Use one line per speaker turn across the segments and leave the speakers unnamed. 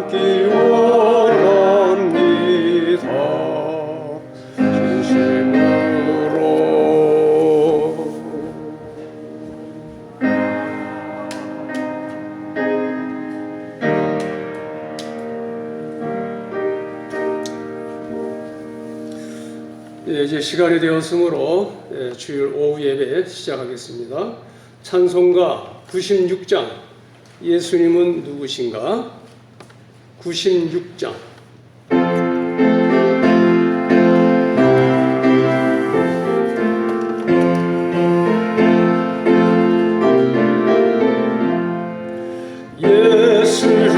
받기 원합니다. 진심으로. 이제 시간이 되었으므로 주일 오후 예배 시작하겠습니다. 찬송가 96장, 예수님은 누구신가? 96장.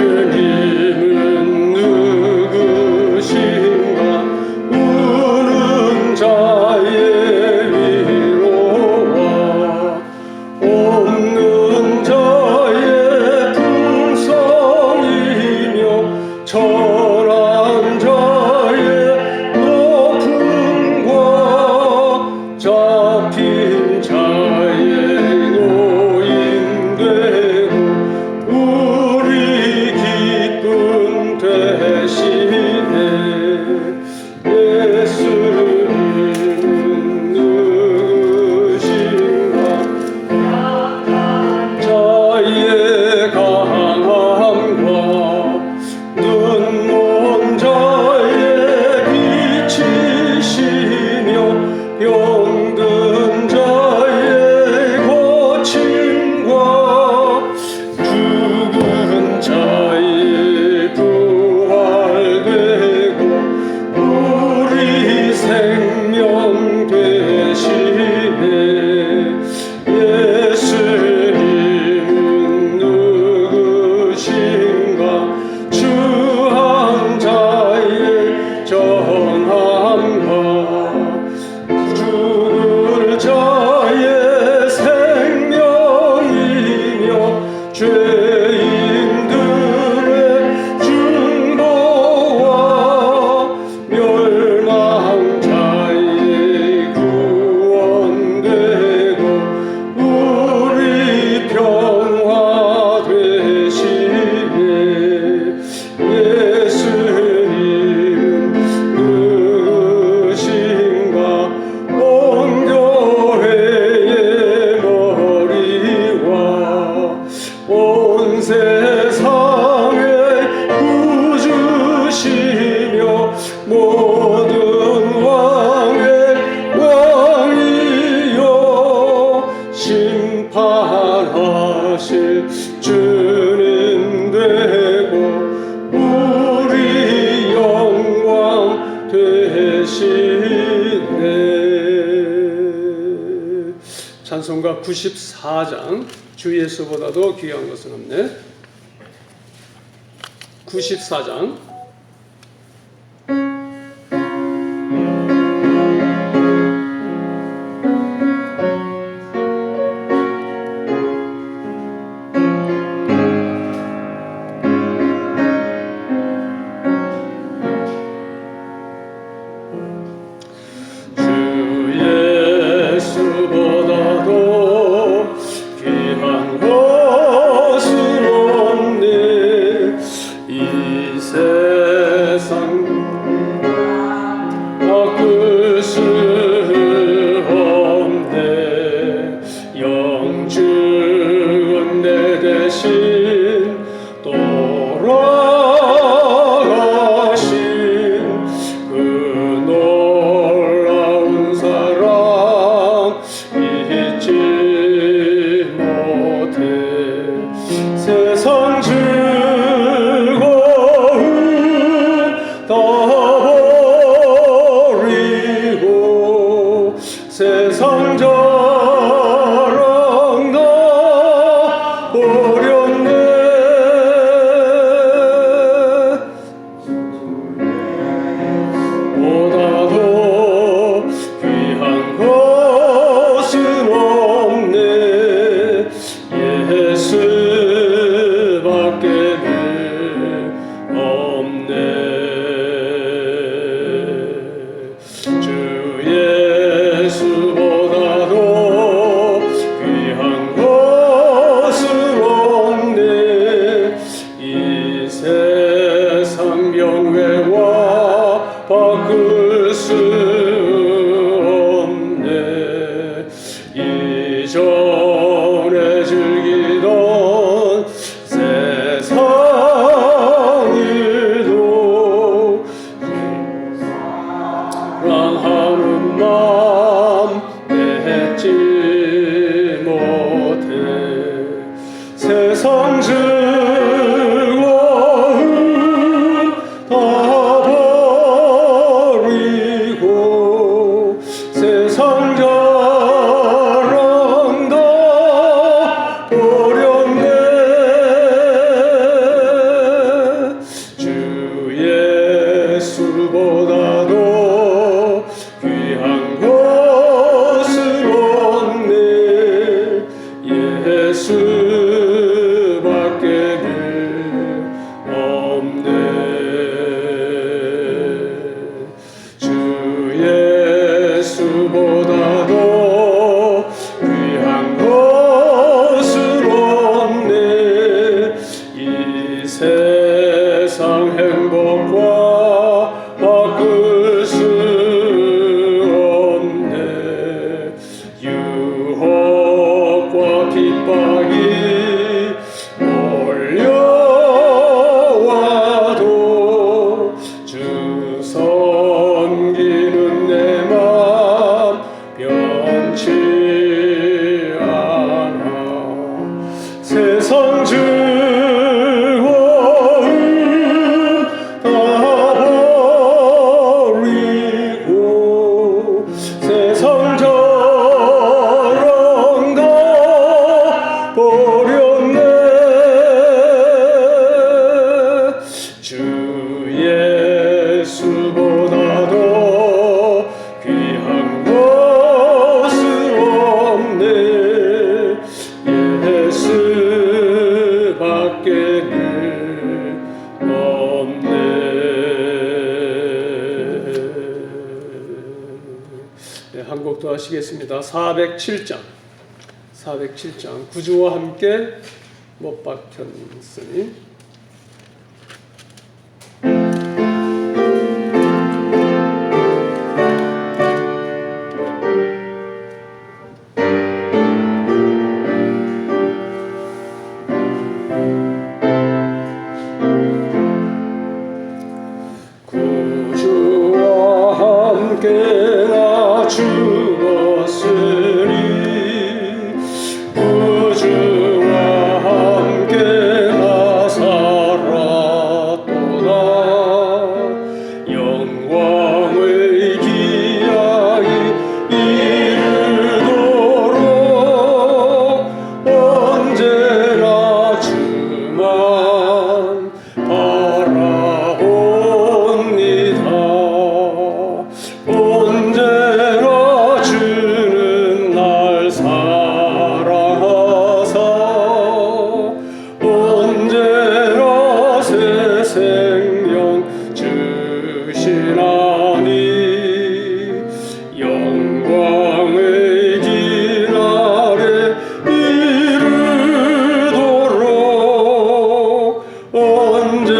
예수님은 누구신가? 우는 자의 위로와 없는 자의 풍성이며 천한 자의 높음과 잡힌 자의 노인되고 우리 기쁨 되시네. 예수님은 누구신가? 자의 강함과 눈먼 자의 빛이시며 병든 자의 고침과 죽은 자의 부활되고 우리 생명 되시네. 예수님은 누구신가? 주한 자의 전함과 죽을 자의 생명이며 죄인들의 중보와 멸망 자의 구원되고 우리 평화 되시네. 예수님 누구신가? 온 교회의 머리와 온 세상의 구주시며 모든 왕의 왕이요 심판하실 주님 되고 우리 영광 되시네. 찬송가 94장, 주 예수보다도 귀한 것은 없네. 94장. 주 예수보다도 귀한 것은 없네. 이 세상 사랑이도 사랑하는 마음 맺지 못해 세상 즐거움 다 버리고 세상 자랑 다 버렸네 주 예수보다도 귀한 것은 없네 예수밖에 없네 주 예수보다도 귀한 것은 없네 이 세상 행복과 바꿀 수 없네 유혹과 핍박이 몰려와도 주 섬기는 내 맘 변치 않아 세상 즐거움 다 버리고 세상 자랑 다 버렸네 주 예수보다도 귀한 것은 없네 예수밖에는 없네 네, 한 곡 더 하시겠습니다. 407장 구주와 함께 못 박혔으니 구주와 함께 나 죽었으니 구주와 함께 나 살았도다 영광의 기약이 이르도록 언제나 주만 바라옵니다 언제나 주는 날 사랑하사 언제나 새 생명 주시나니 영광의 길 아래 이르도록 언제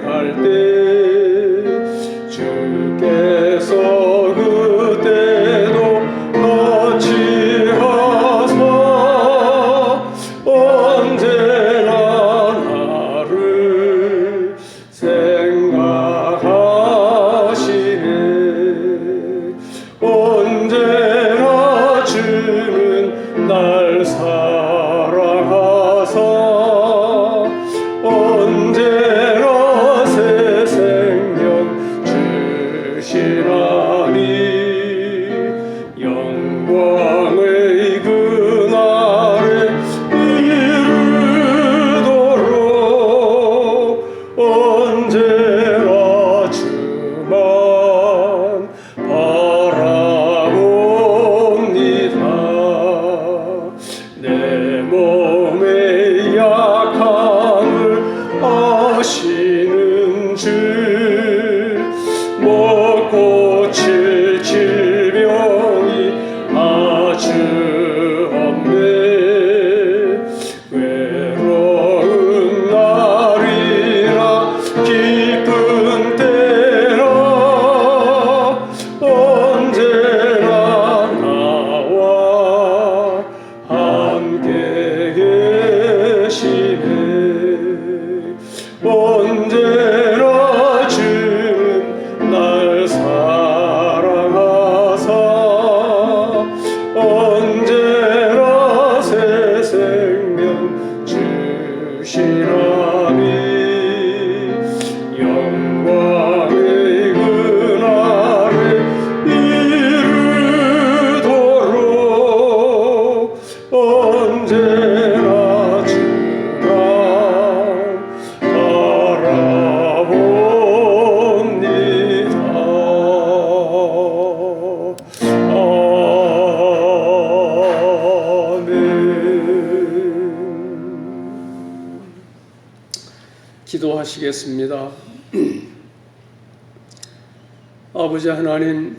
갈 때 주께서 그때도 같이 하사 언제나 나를 생각하시네. 언제나 주는 날 사랑하사 언제나 새 생명 주시나니 영광의 그날에 이르도록 언제나 주만 바라봅니다. 내 몸의 약함을 아시는 주 못 고칠 질병이 아주 없네. 외로운 날이나 기쁜 때나 언제나 나와 함께 계시네. 언제나 주는 날 사랑하사 언제나 새 생명 주시나니 영광의 그날에 이르도록 언제나 주만 바라봅니다. 아멘. 기도하시겠습니다. 아버지 하나님,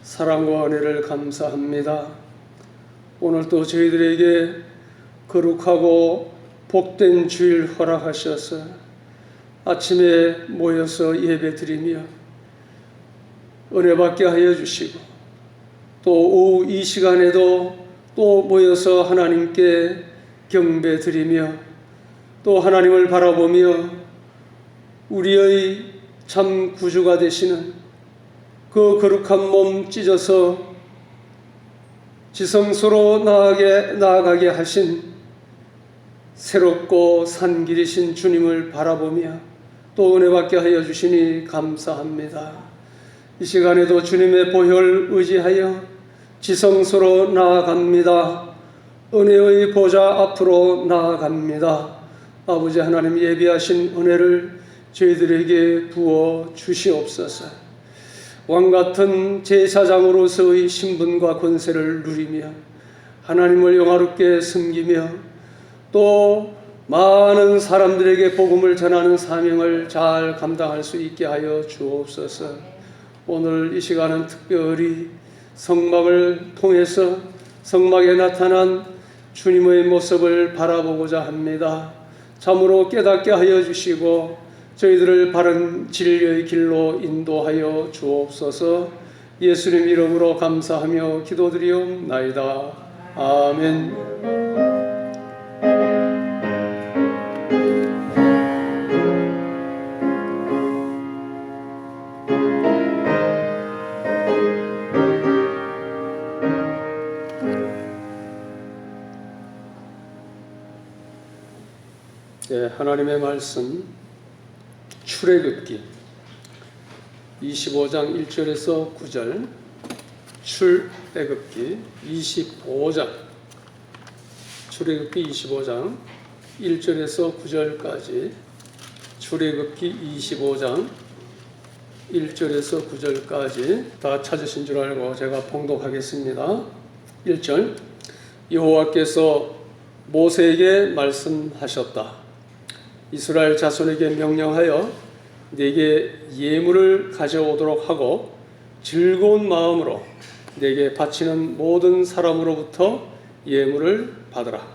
사랑과 은혜를 감사합니다. 오늘 또 저희들에게 거룩하고 복된 주일 허락하셔서 아침에 모여서 예배드리며 은혜 받게 하여 주시고 또 오후 이 시간에도 또 모여서 하나님께 경배드리며 또 하나님을 바라보며 우리의 참 구주가 되시는 그 거룩한 몸 찢어서 지성소로 나아가게 하신 새롭고 산 길이신 주님을 바라보며 또 은혜 받게 하여 주시니 감사합니다. 이 시간에도 주님의 보혈 의지하여 지성소로 나아갑니다. 은혜의 보좌 앞으로 나아갑니다. 아버지 하나님, 예비하신 은혜를 저희들에게 부어 주시옵소서. 왕같은 제사장으로서의 신분과 권세를 누리며 하나님을 영화롭게 섬기며 또 많은 사람들에게 복음을 전하는 사명을 잘 감당할 수 있게 하여 주옵소서. 오늘 이 시간은 특별히 성막을 통해서 성막에 나타난 주님의 모습을 바라보고자 합니다. 참으로 깨닫게 하여 주시고 저희들을 바른 진리의 길로 인도하여 주옵소서. 예수님 이름으로 감사하며 기도드리옵나이다. 아멘. 네, 하나님의 말씀 출애굽기 25장 1절에서 9절, 출애굽기 25장, 출애굽기 25장 1절에서 9절까지, 출애굽기 25장 1절에서 9절까지 다 찾으신 줄 알고 제가 봉독하겠습니다. 1절, 여호와께서 모세에게 말씀하셨다. 이스라엘 자손에게 명령하여 내게 예물을 가져오도록 하고 즐거운 마음으로 내게 바치는 모든 사람으로부터 예물을 받으라.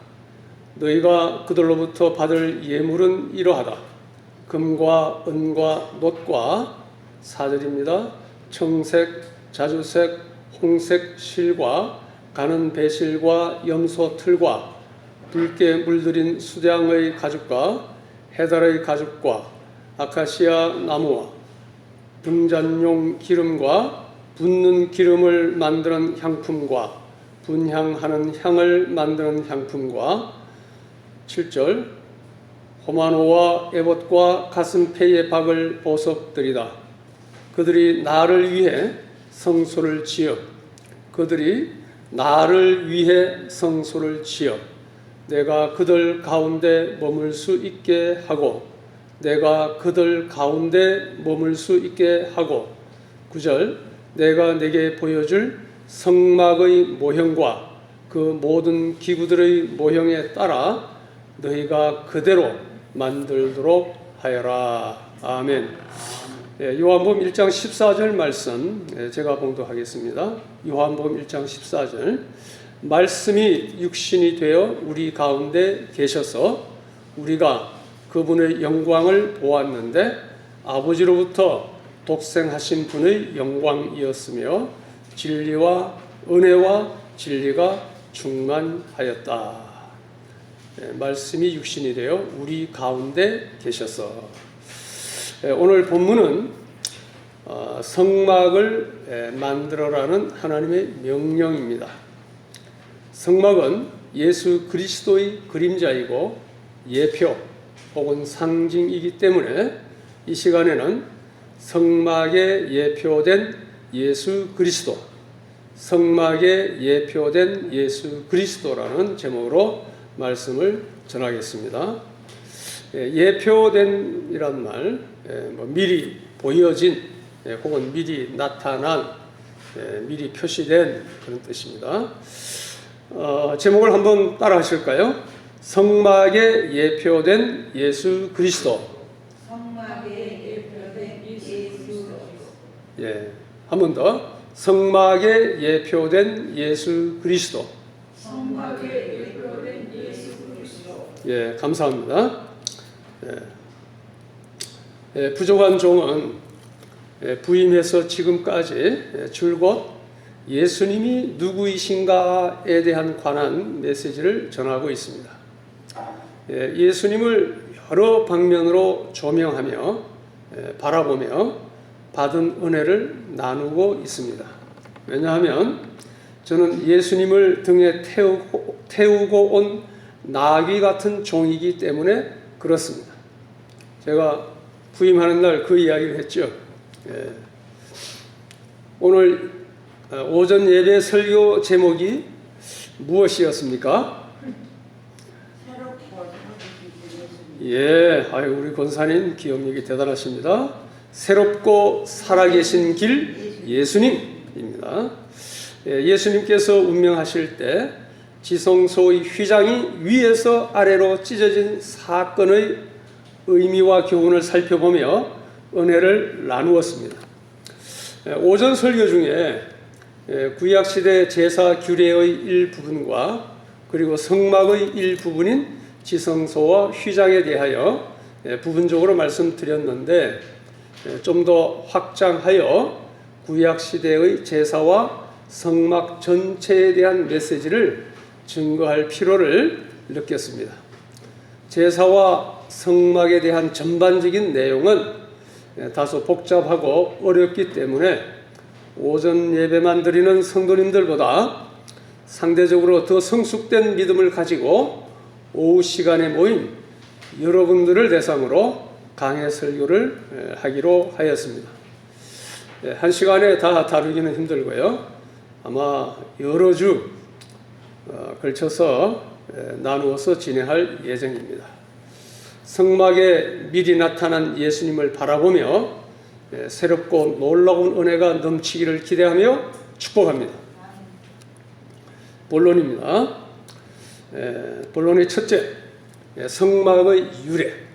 너희가 그들로부터 받을 예물은 이러하다. 금과 은과 놋과 4절입니다. 청색, 자주색, 홍색 실과 가는 배실과 염소 틀과 붉게 물들인 수량의 가죽과 해달의 가죽과 아카시아 나무와 등잔용 기름과 붓는 기름을 만드는 향품과 분향하는 향을 만드는 향품과 7절 호마노와 에봇과 가슴페이에 박을 보석들이다. 그들이 나를 위해 성소를 지어 내가 그들 가운데 머물 수 있게 하고 9절 내가 내게 보여줄 성막의 모형과 그 모든 기구들의 모형에 따라 너희가 그대로 만들도록 하여라. 아멘. 요한복음 1장 14절 말씀 제가 봉독하겠습니다. 요한복음 1장 14절 말씀이 육신이 되어 우리 가운데 계셔서 우리가 그분의 영광을 보았는데 아버지로부터 독생하신 분의 영광이었으며 진리와 은혜와 진리가 충만하였다. 말씀이 육신이 되어 우리 가운데 계셔서 오늘 본문은 성막을 만들어라는 하나님의 명령입니다. 성막은 예수 그리스도의 그림자이고 예표 혹은 상징이기 때문에 이 시간에는 성막에 예표된 예수 그리스도라는 제목으로 말씀을 전하겠습니다. 예표된이란 말, 미리 보여진 혹은 미리 나타난, 미리 표시된 그런 뜻입니다. 제목을 한번 따라 하실까요? 성막에 예표된 예수 그리스도. 한 번 더. 성막에 예표된 예수 그리스도. 감사합니다. 부족한 종은 부임해서 지금까지 줄곧 예수님이 누구이신가에 대한 관한 메시지를 전하고 있습니다. 예수님을 여러 방면으로 조명하며 바라보며 받은 은혜를 나누고 있습니다. 왜냐하면 저는 예수님을 등에 태우고 온 나귀 같은 종이기 때문에 그렇습니다. 제가 부임하는 날 그 이야기를 했죠. 오늘 오전 예배 설교 제목이 무엇이었습니까? 우리 권사님 기억력이 대단하십니다. 새롭고 살아계신 길 예수님입니다. 예수님께서 운명하실 때 지성소의 휘장이 위에서 아래로 찢어진 사건의 의미와 교훈을 살펴보며 은혜를 나누었습니다. 오전 설교 중에 구약시대 제사 규례의 일부분과 그리고 성막의 일부분인 지성소와 휘장에 대하여 부분적으로 말씀드렸는데 좀 더 확장하여 구약시대의 제사와 성막 전체에 대한 메시지를 증거할 필요를 느꼈습니다. 제사와 성막에 대한 전반적인 내용은 다소 복잡하고 어렵기 때문에 오전 예배만 드리는 성도님들보다 상대적으로 더 성숙된 믿음을 가지고 오후 시간에 모인 여러분들을 대상으로 강해 설교를 하기로 하였습니다. 한 시간에 다 다루기는 힘들고요. 아마 여러 주 걸쳐서 나누어서 진행할 예정입니다. 성막에 미리 나타난 예수님을 바라보며 새롭고 놀라운 은혜가 넘치기를 기대하며 축복합니다. 본론입니다. 본론의 첫째, 성막의 유래.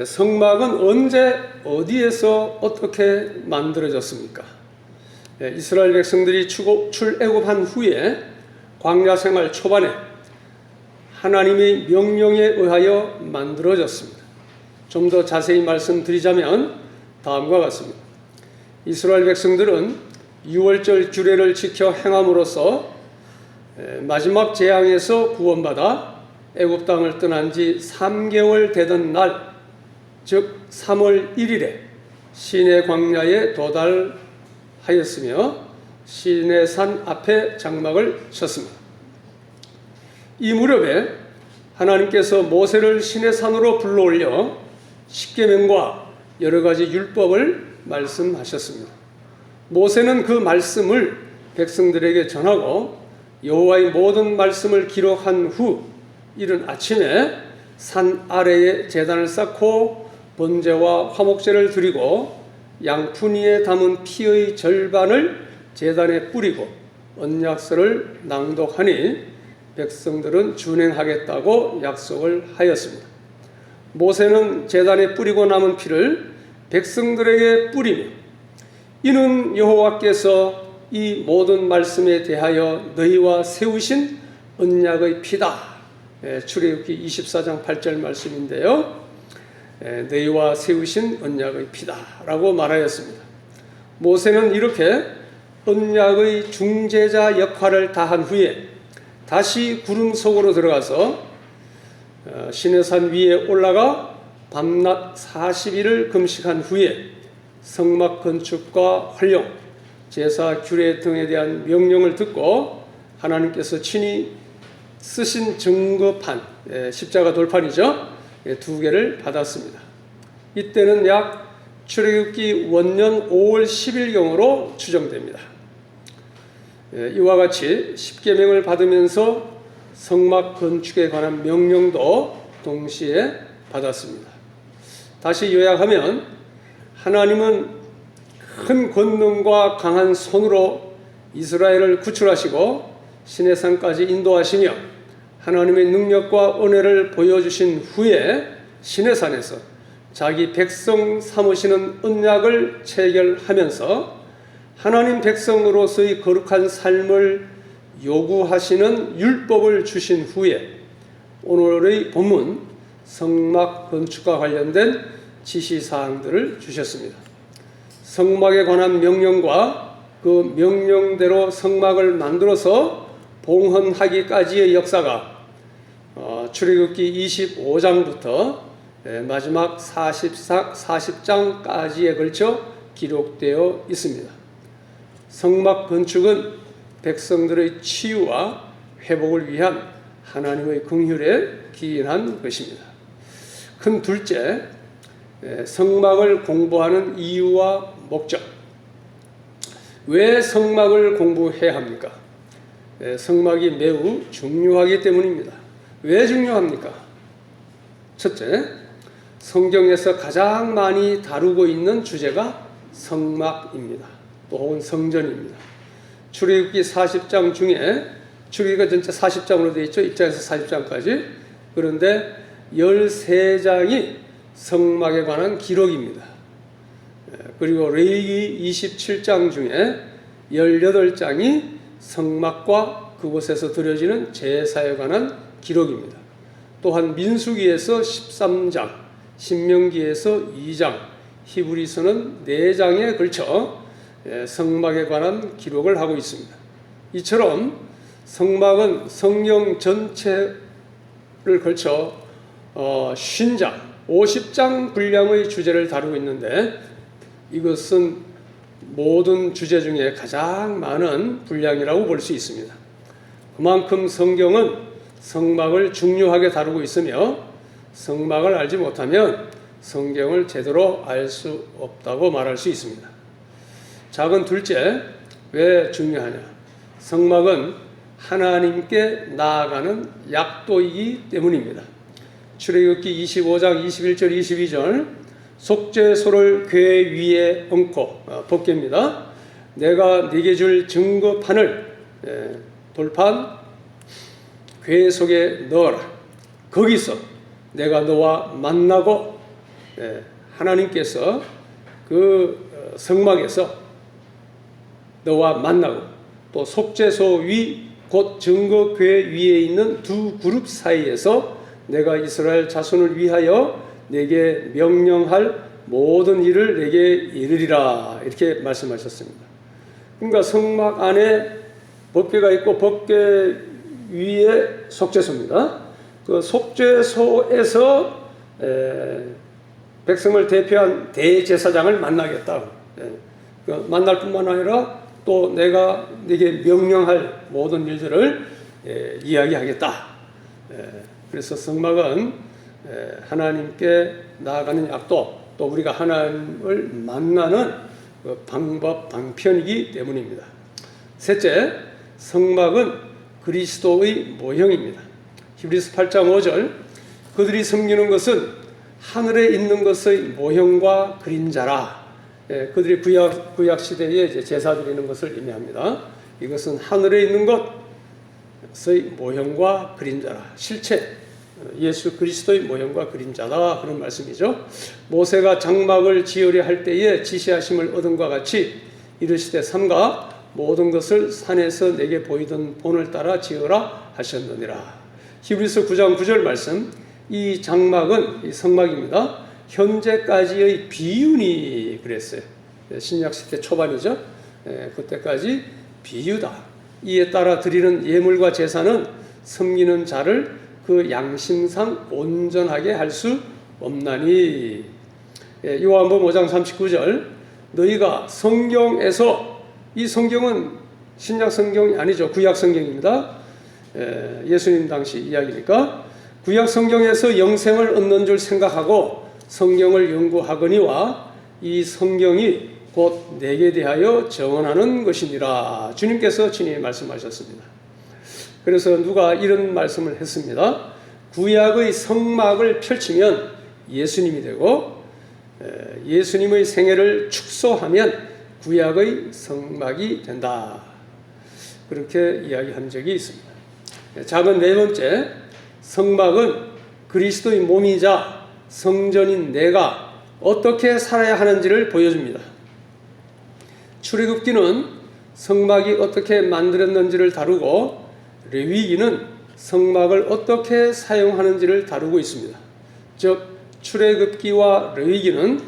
성막은 언제 어디에서 어떻게 만들어졌습니까? 이스라엘 백성들이 출애굽한 후에 광야 생활 초반에 하나님의 명령에 의하여 만들어졌습니다. 좀 더 자세히 말씀드리자면 다음과 같습니다. 이스라엘 백성들은 유월절 규례를 지켜 행함으로써 마지막 재앙에서 구원받아 애굽 땅을 떠난 지 3개월 되던 날, 즉 3월 1일에 시내 광야에 도달하였으며 시내산 앞에 장막을 쳤습니다. 이 무렵에 하나님께서 모세를 시내산으로 불러올려 십계명과 여러 가지 율법을 말씀하셨습니다. 모세는 그 말씀을 백성들에게 전하고 여호와의 모든 말씀을 기록한 후 이른 아침에 산 아래에 제단을 쌓고 번제와 화목제를 드리고 양푼이에 담은 피의 절반을 제단에 뿌리고 언약서를 낭독하니 백성들은 준행하겠다고 약속을 하였습니다. 모세는 제단에 뿌리고 남은 피를 백성들에게 뿌리며 이는 여호와께서 이 모든 말씀에 대하여 너희와 세우신 언약의 피다. 출애굽기 24장 8절 말씀인데요. 너희와 세우신 언약의 피다라고 말하였습니다. 모세는 이렇게 언약의 중재자 역할을 다한 후에 다시 구름 속으로 들어가서 시내산 위에 올라가 밤낮 40일을 금식한 후에 성막 건축과 활용, 제사 규례 등에 대한 명령을 듣고 하나님께서 친히 쓰신 증거판, 십자가 돌판이죠. 2개를 받았습니다. 이때는 약 출애굽기 원년 5월 10일경으로 추정됩니다. 이와 같이 십계명을 받으면서 성막 건축에 관한 명령도 동시에 받았습니다. 다시 요약하면 하나님은 큰 권능과 강한 손으로 이스라엘을 구출하시고 시내산까지 인도하시며 하나님의 능력과 은혜를 보여주신 후에 시내산에서 자기 백성 삼으시는 언약을 체결하면서 하나님 백성으로서의 거룩한 삶을 요구하시는 율법을 주신 후에 오늘의 본문 성막 건축과 관련된 지시사항들을 주셨습니다. 성막에 관한 명령과 그 명령대로 성막을 만들어서 봉헌하기까지의 역사가 출애굽기 25장부터 마지막 40장까지에 걸쳐 기록되어 있습니다. 성막 건축은 백성들의 치유와 회복을 위한 하나님의 긍휼에 기인한 것입니다. 큰 둘째, 성막을 공부하는 이유와 목적. 왜 성막을 공부해야 합니까? 성막이 매우 중요하기 때문입니다. 왜 중요합니까? 첫째, 성경에서 가장 많이 다루고 있는 주제가 성막입니다. 또 혹은 성전입니다. 출애굽기 40장 중에 출애굽기가 전체 40장으로 되어 있죠. 1장에서 40장까지. 그런데 13장이 성막에 관한 기록입니다. 그리고 레위기 27장 중에 18장이 성막과 그곳에서 드려지는 제사에 관한 기록입니다. 또한 민수기에서 13장, 신명기에서 2장, 히브리서는 4장에 걸쳐 성막에 관한 기록을 하고 있습니다. 이처럼 성막은 성경 전체를 걸쳐 50장, 50장 분량의 주제를 다루고 있는데 이것은 모든 주제 중에 가장 많은 분량이라고 볼 수 있습니다. 그만큼 성경은 성막을 중요하게 다루고 있으며 성막을 알지 못하면 성경을 제대로 알 수 없다고 말할 수 있습니다. 작은 둘째, 왜 중요하냐? 성막은 하나님께 나아가는 약도이기 때문입니다. 출애굽기 25장 21절 22절 속죄소를 궤 위에 얹고 법궤입니다. 내가 네게 줄 증거판을 돌판 궤 속에 넣어라. 거기서 내가 너와 만나고 하나님께서 그 성막에서 너와 만나고 또 속죄소 위 곧 증거궤 위에 있는 두 그룹 사이에서 내가 이스라엘 자손을 위하여 내게 명령할 모든 일을 내게 이르리라 이렇게 말씀하셨습니다. 그러니까 성막 안에 법궤가 있고 법궤 위에 속죄소입니다. 그 속죄소에서 백성을 대표한 대제사장을 만나겠다. 만날 뿐만 아니라 또 내가 네게 명령할 모든 일들을 이야기하겠다. 그래서 성막은 하나님께 나아가는 약도 또 우리가 하나님을 만나는 그 방법 방편이기 때문입니다. 셋째, 성막은 그리스도의 모형입니다. 히브리서 8장 5절 그들이 섬기는 것은 하늘에 있는 것의 모형과 그림자라. 그들이 구약 시대에 이제 제사 드리는 것을 의미합니다. 이것은 하늘에 있는 것의 모형과 그림자라. 실체 예수 그리스도의 모형과 그림자다 그런 말씀이죠. 모세가 장막을 지으려 할 때에 지시하심을 얻은과 같이 이르시되 삼가 모든 것을 산에서 내게 보이던 본을 따라 지으라 하셨느니라. 히브리서 9장 9절 말씀 이 장막은 이 성막입니다. 현재까지의 비유니 그랬어요. 신약 시대 초반이죠. 그때까지 비유다. 이에 따라 드리는 예물과 제사는 섬기는 자를 그 양심상 온전하게 할 수 없나니. 요한복음 5장 39절 너희가 성경에서 이 성경은 신약 성경이 아니죠. 구약 성경입니다. 예수님 당시 이야기니까 구약 성경에서 영생을 얻는 줄 생각하고 성경을 연구하거니와 이 성경이 곧 내게 대하여 정언하는 것이니라. 주님께서 친히 말씀하셨습니다. 그래서 누가 이런 말씀을 했습니다. 구약의 성막을 펼치면 예수님이 되고 예수님의 생애를 축소하면 구약의 성막이 된다. 그렇게 이야기한 적이 있습니다. 작은 네 번째, 성막은 그리스도의 몸이자 성전인 내가 어떻게 살아야 하는지를 보여줍니다. 출애굽기는 성막이 어떻게 만들었는지를 다루고 레위기는 성막을 어떻게 사용하는지를 다루고 있습니다. 즉 출애굽기와 레위기는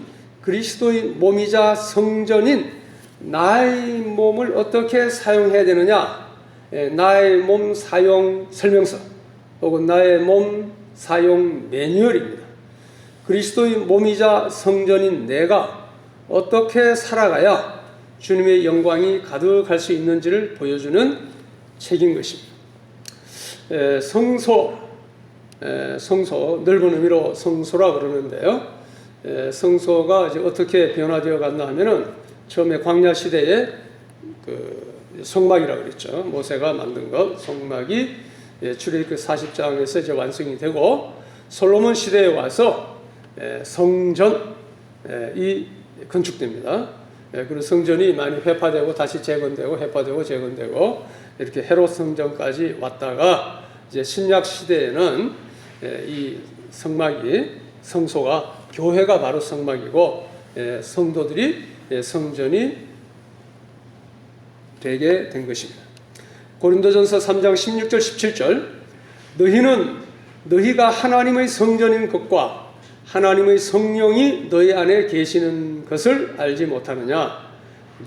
그리스도의 몸이자 성전인 나의 몸을 어떻게 사용해야 되느냐, 나의 몸 사용 설명서 혹은 나의 몸 사용 매뉴얼입니다. 그리스도의 몸이자 성전인 내가 어떻게 살아가야 주님의 영광이 가득할 수 있는지를 보여주는 책인 것입니다. 성소, 넓은 의미로 성소라 그러는데요. 성소가 이제 어떻게 변화되어 갔나 하면은 처음에 광야 시대에 그 성막이라고 그랬죠. 모세가 만든 것, 성막이 출애굽기 40장에서 이제 완성이 되고 솔로몬 시대에 와서 성전이 건축됩니다. 그리고 성전이 많이 회파되고 다시 재건되고 회파되고 재건되고 이렇게 헤롯 성전까지 왔다가 이제 신약 시대에는 이 성막이 성소가 교회가 바로 성막이고 성도들이 성전이 되게 된 것입니다. 고린도전서 3장 16절 17절 너희가 하나님의 성전인 것과 하나님의 성령이 너희 안에 계시는 것을 알지 못하느냐.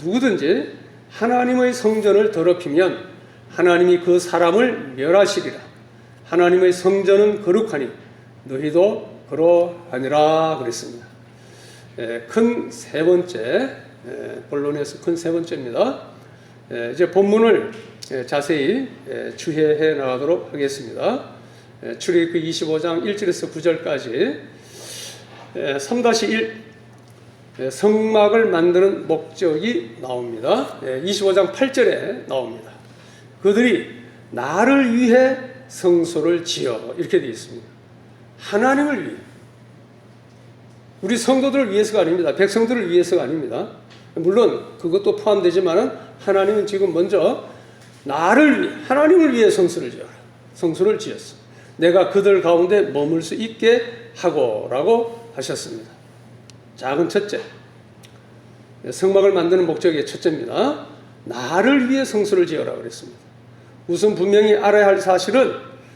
누구든지 하나님의 성전을 더럽히면 하나님이 그 사람을 멸하시리라. 하나님의 성전은 거룩하니 너희도 그러하니라 그랬습니다. 큰 세 번째, 본론에서 큰 세 번째입니다. 이제 본문을 자세히 추해해 나가도록 하겠습니다. 출애굽기 25장 1절에서 9절까지 3-1 성막을 만드는 목적이 나옵니다. 25장 8절에 나옵니다. 그들이 나를 위해 성소를 지어 이렇게 되어 있습니다. 하나님을 위해, 우리 성도들을 위해서가 아닙니다. 백성들을 위해서가 아닙니다. 물론 그것도 포함되지만 하나님은 지금 먼저 나를 위해, 하나님을 위해 성소를 지어라. 성소를 지었어. 내가 그들 가운데 머물 수 있게 하고라고 하셨습니다. 작은 첫째, 성막을 만드는 목적의 첫째입니다. 나를 위해 성소를 지어라 그랬습니다. 우선 분명히 알아야 할 사실은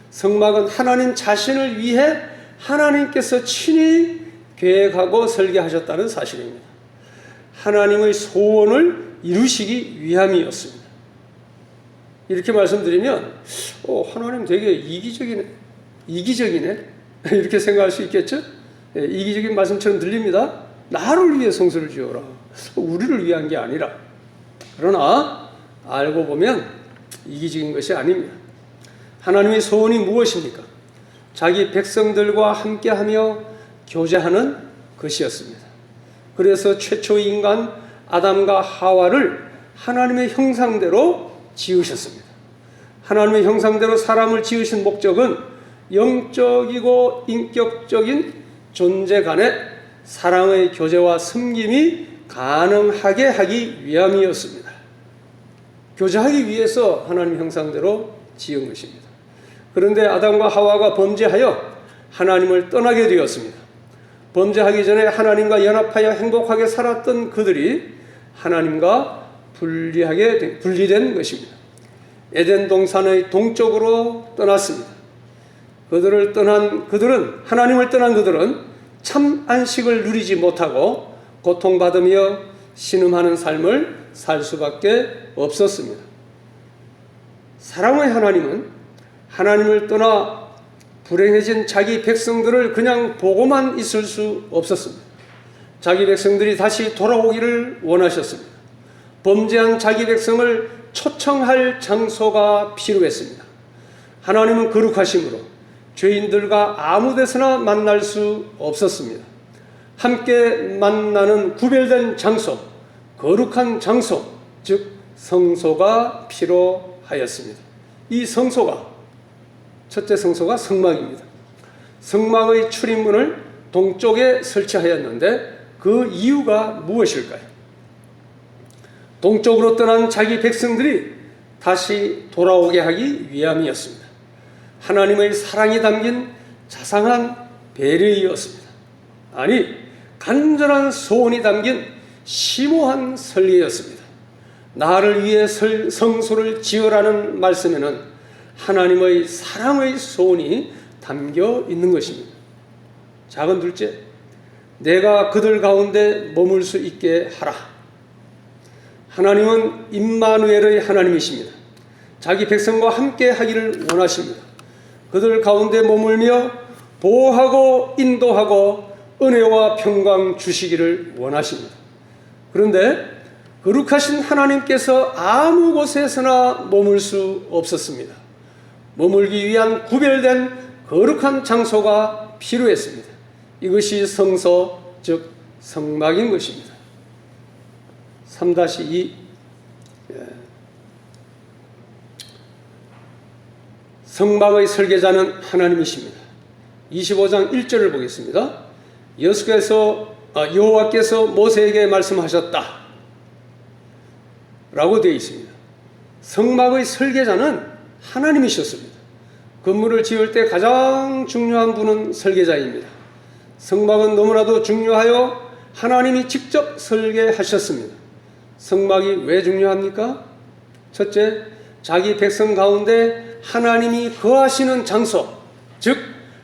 성막은 하나님 자신을 위해 하나님께서 친히 계획하고 설계하셨다는 사실입니다. 하나님의 소원을 이루시기 위함이었습니다. 이렇게 말씀드리면 하나님 되게 이기적이네 이렇게 생각할 수 있겠죠? 이기적인 말씀처럼 들립니다. 나를 위해 성소를 지어라. 우리를 위한 게 아니라. 그러나 알고 보면 이기적인 것이 아닙니다. 하나님의 소원이 무엇입니까? 자기 백성들과 함께하며 교제하는 것이었습니다. 그래서 최초 인간 아담과 하와를 하나님의 형상대로 지으셨습니다. 하나님의 형상대로 사람을 지으신 목적은 영적이고 인격적인 존재 간의 사랑의 교제와 섬김이 가능하게 하기 위함이었습니다. 교제하기 위해서 하나님 형상대로 지은 것입니다. 그런데 아담과 하와가 범죄하여 하나님을 떠나게 되었습니다. 범죄하기 전에 하나님과 연합하여 행복하게 살았던 그들이 하나님과 분리된 것입니다. 에덴 동산의 동쪽으로 떠났습니다. 하나님을 떠난 그들은 참 안식을 누리지 못하고 고통받으며 신음하는 삶을 살 수밖에 없었습니다. 사랑의 하나님은 하나님을 떠나 불행해진 자기 백성들을 그냥 보고만 있을 수 없었습니다. 자기 백성들이 다시 돌아오기를 원하셨습니다. 범죄한 자기 백성을 초청할 장소가 필요했습니다. 하나님은 거룩하심으로 죄인들과 아무 데서나 만날 수 없었습니다. 함께 만나는 구별된 장소, 거룩한 장소, 즉 성소가 필요하였습니다. 이 성소가 첫째 성소가 성막입니다. 성막의 출입문을 동쪽에 설치하였는데 그 이유가 무엇일까요? 동쪽으로 떠난 자기 백성들이 다시 돌아오게 하기 위함이었습니다. 하나님의 사랑이 담긴 자상한 배려이었습니다. 아니, 간절한 소원이 담긴 심오한 설계였습니다. 나를 위해 성소를 지으라는 말씀에는 하나님의 사랑의 소원이 담겨 있는 것입니다. 작은 둘째, 내가 그들 가운데 머물 수 있게 하라. 하나님은 임마누엘의 하나님이십니다. 자기 백성과 함께 하기를 원하십니다. 그들 가운데 머물며 보호하고 인도하고 은혜와 평강 주시기를 원하십니다. 그런데 거룩하신 하나님께서 아무 곳에서나 머물 수 없었습니다. 머물기 위한 구별된 거룩한 장소가 필요했습니다. 이것이 성소, 즉 성막인 것입니다. 3-2 성막의 설계자는 하나님이십니다. 25장 1절을 보겠습니다. 여호와께서 모세에게 말씀하셨다 라고 되어 있습니다. 성막의 설계자는 하나님이셨습니다. 건물을 지을 때 가장 중요한 분은 설계자입니다. 성막은 너무나도 중요하여 하나님이 직접 설계하셨습니다. 성막이 왜 중요합니까? 첫째, 자기 백성 가운데 하나님이 거하시는 장소, 즉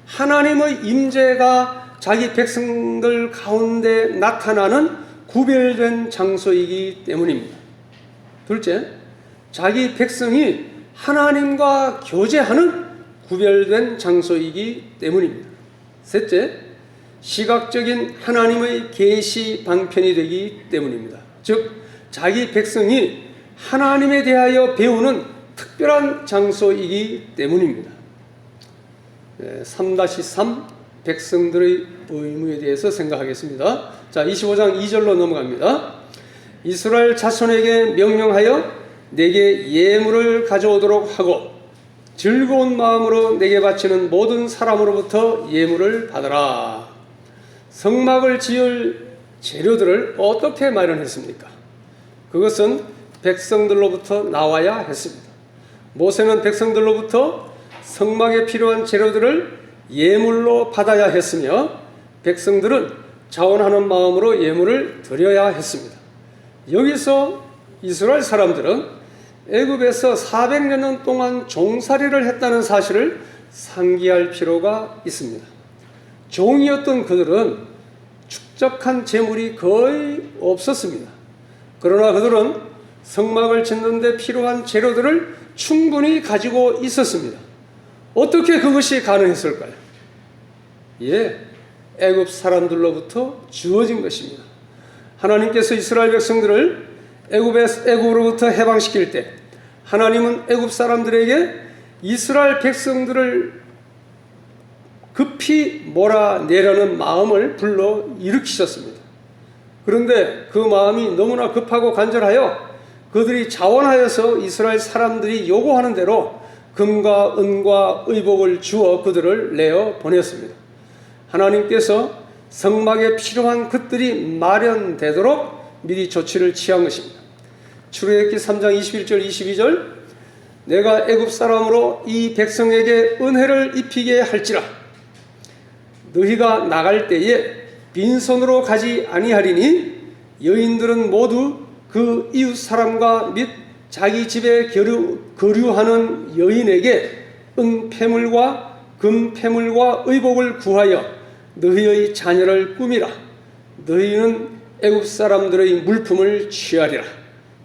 하나님의 임재가 자기 백성들 가운데 나타나는 구별된 장소이기 때문입니다. 둘째, 자기 백성이 하나님과 교제하는 구별된 장소이기 때문입니다. 셋째, 시각적인 하나님의 계시 방편이 되기 때문입니다. 즉 자기 백성이 하나님에 대하여 배우는 특별한 장소이기 때문입니다. 3-3 백성들의 의무에 대해서 생각하겠습니다. 자, 25장 2절로 넘어갑니다. 이스라엘 자손에게 명령하여 내게 예물을 가져오도록 하고 즐거운 마음으로 내게 바치는 모든 사람으로부터 예물을 받아라. 성막을 지을 재료들을 어떻게 마련했습니까? 그것은 백성들로부터 나와야 했습니다. 모세는 백성들로부터 성막에 필요한 재료들을 예물로 받아야 했으며 백성들은 자원하는 마음으로 예물을 드려야 했습니다. 여기서 이스라엘 사람들은 애굽에서 400년 동안 종살이를 했다는 사실을 상기할 필요가 있습니다. 종이었던 그들은 축적한 재물이 거의 없었습니다. 그러나 그들은 성막을 짓는 데 필요한 재료들을 충분히 가지고 있었습니다. 어떻게 그것이 가능했을까요? 애굽 사람들로부터 주어진 것입니다. 하나님께서 이스라엘 백성들을 애굽으로부터 해방시킬 때 하나님은 애굽 사람들에게 이스라엘 백성들을 급히 몰아내려는 마음을 불러 일으키셨습니다. 그런데 그 마음이 너무나 급하고 간절하여 그들이 자원하여서 이스라엘 사람들이 요구하는 대로 금과 은과 의복을 주어 그들을 내어 보냈습니다. 하나님께서 성막에 필요한 것들이 마련되도록 미리 조치를 취한 것입니다. 출애굽기 3장 21절 22절 내가 애굽 사람으로 이 백성에게 은혜를 입히게 할지라 너희가 나갈 때에 빈손으로 가지 아니하리니 여인들은 모두 그 이웃 사람과 및 자기 집에 거류하는 여인에게 은폐물과 금폐물과 의복을 구하여 너희의 자녀를 꾸미라. 너희는 애굽 사람들의 물품을 취하리라.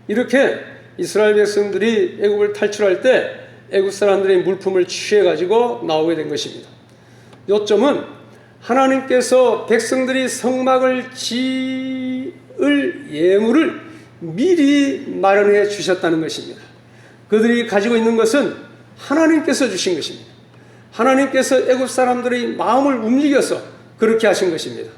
이렇게 이스라엘 백성들이 애굽을 탈출할 때 애굽 사람들의 물품을 취해 가지고 나오게 된 것입니다. 요점은 하나님께서 백성들이 성막을 지을 예물을 미리 마련해 주셨다는 것입니다. 그들이 가지고 있는 것은 하나님께서 주신 것입니다. 하나님께서 애굽 사람들의 마음을 움직여서 그렇게 하신 것입니다.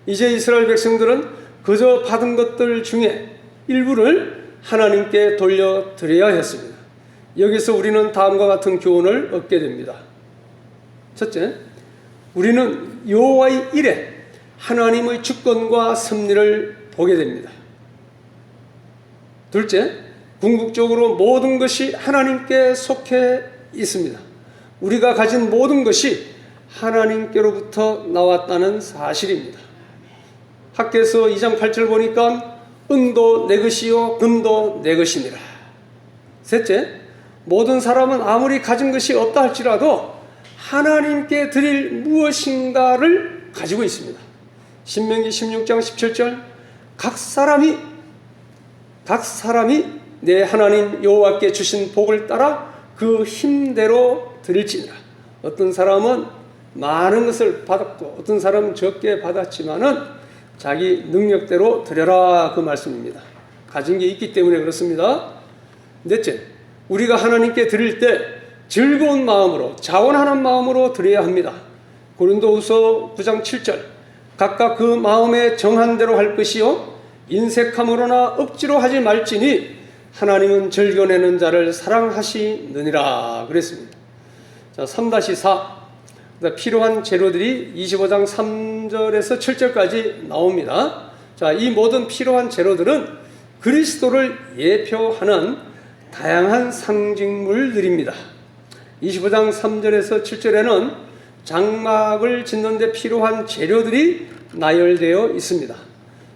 이제 이스라엘 백성들은 그저 받은 것들 중에 일부를 하나님께 돌려드려야 했습니다. 여기서 우리는 다음과 같은 교훈을 얻게 됩니다. 첫째, 우리는 여호와의 일에 하나님의 주권과 섭리를 보게 됩니다. 둘째, 궁극적으로 모든 것이 하나님께 속해 있습니다. 우리가 가진 모든 것이 하나님께로부터 나왔다는 사실입니다. 학개서 2장 8절 보니까 은도 내 것이요 금도 내 것이니라. 셋째, 모든 사람은 아무리 가진 것이 없다 할지라도 하나님께 드릴 무엇인가를 가지고 있습니다. 신명기 16장 17절 각 사람이 내 하나님 여호와께 주신 복을 따라 그 힘대로 드릴지니라. 어떤 사람은 많은 것을 받았고 어떤 사람은 적게 받았지만은 자기 능력대로 드려라 그 말씀입니다. 가진 게 있기 때문에 그렇습니다. 넷째, 우리가 하나님께 드릴 때 즐거운 마음으로 자원하는 마음으로 드려야 합니다. 고린도후서 9장 7절 각각 그 마음에 정한 대로 할 것이요 인색함으로나 억지로 하지 말지니 하나님은 즐겨내는 자를 사랑하시느니라 그랬습니다. 자, 3-4 필요한 재료들이 25장 3절에서 7절까지 나옵니다. 자, 이 모든 필요한 재료들은 그리스도를 예표하는 다양한 상징물들입니다. 25장 3절에서 7절에는 장막을 짓는 데 필요한 재료들이 나열되어 있습니다.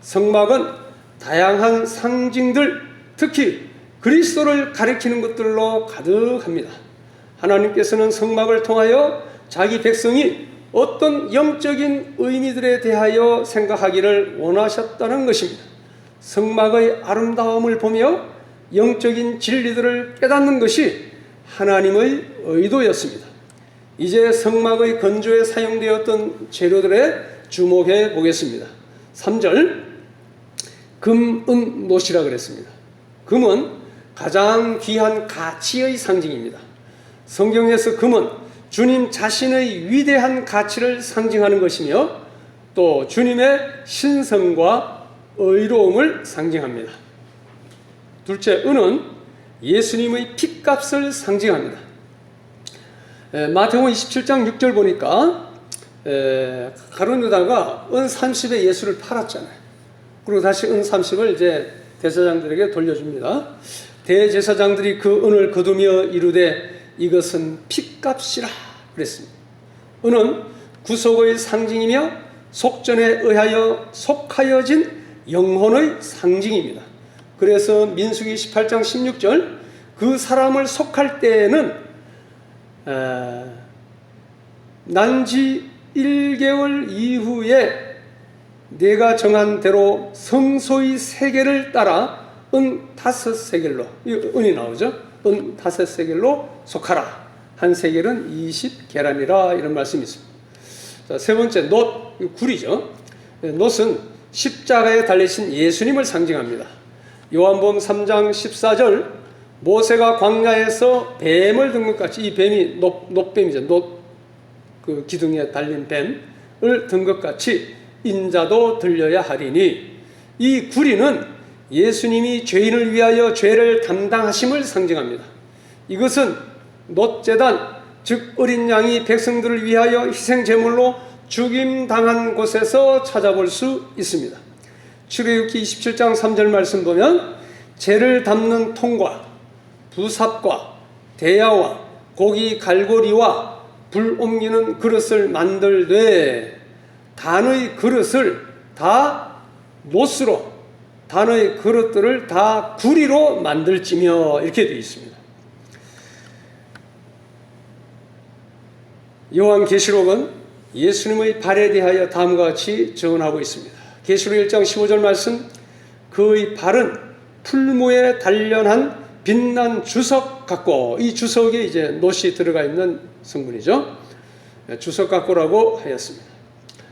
성막은 다양한 상징들, 특히 그리스도를 가리키는 것들로 가득합니다. 하나님께서는 성막을 통하여 자기 백성이 어떤 영적인 의미들에 대하여 생각하기를 원하셨다는 것입니다. 성막의 아름다움을 보며 영적인 진리들을 깨닫는 것이 하나님의 의도였습니다. 이제 성막의 건조에 사용되었던 재료들에 주목해 보겠습니다. 3절 금, 은, 못이라 그랬습니다. 금은 가장 귀한 가치의 상징입니다. 성경에서 금은 주님 자신의 위대한 가치를 상징하는 것이며 또 주님의 신성과 의로움을 상징합니다. 둘째, 은은 예수님의 핏값을 상징합니다. 마태복음 27장 6절 보니까 가룟 유다가 은 30에 예수를 팔았잖아요. 그리고 다시 은 30을 이제 대제사장들에게 돌려줍니다. 대제사장들이 그 은을 거두며 이르되 이것은 핏값이라 그랬습니다. 은은 구속의 상징이며 속전에 의하여 속하여진 영혼의 상징입니다. 그래서 민수기 18장 16절 그 사람을 속할 때에는 난지 1개월 이후에 내가 정한 대로 성소의 세겔을 따라 은 5세겔로, 은이 나오죠. 은 5세겔로 속하라. 한 세겔은 20계란이라, 이런 말씀이 있습니다. 자, 세 번째, 놋, 굴이죠. 놋은 십자가에 달리신 예수님을 상징합니다. 요한복음 3장 14절, 모세가 광야에서 뱀을 든 것 같이, 이 뱀이 놋뱀이죠. 그 기둥에 달린 뱀을 든 것 같이 인자도 들려야 하리니, 이 구리는 예수님이 죄인을 위하여 죄를 담당하심을 상징합니다. 이것은 놋제단, 즉 어린 양이 백성들을 위하여 희생제물로 죽임당한 곳에서 찾아볼 수 있습니다. 출애굽기 27장 3절 말씀 보면 죄를 담는 통과, 부삽과 대야와 고기 갈고리와 불 옮기는 그릇을 만들되 단의 그릇을 다 놋으로, 단의 그릇들을 다 구리로 만들지며, 이렇게 되어 있습니다. 요한계시록은 예수님의 발에 대하여 다음과 같이 증언하고 있습니다. 계시록 1장 15절 말씀, 그의 발은 풀무에 단련한 빛난 주석 같고, 이 주석에 이제 놋이 들어가 있는 성분이죠. 주석 같고라고 하였습니다.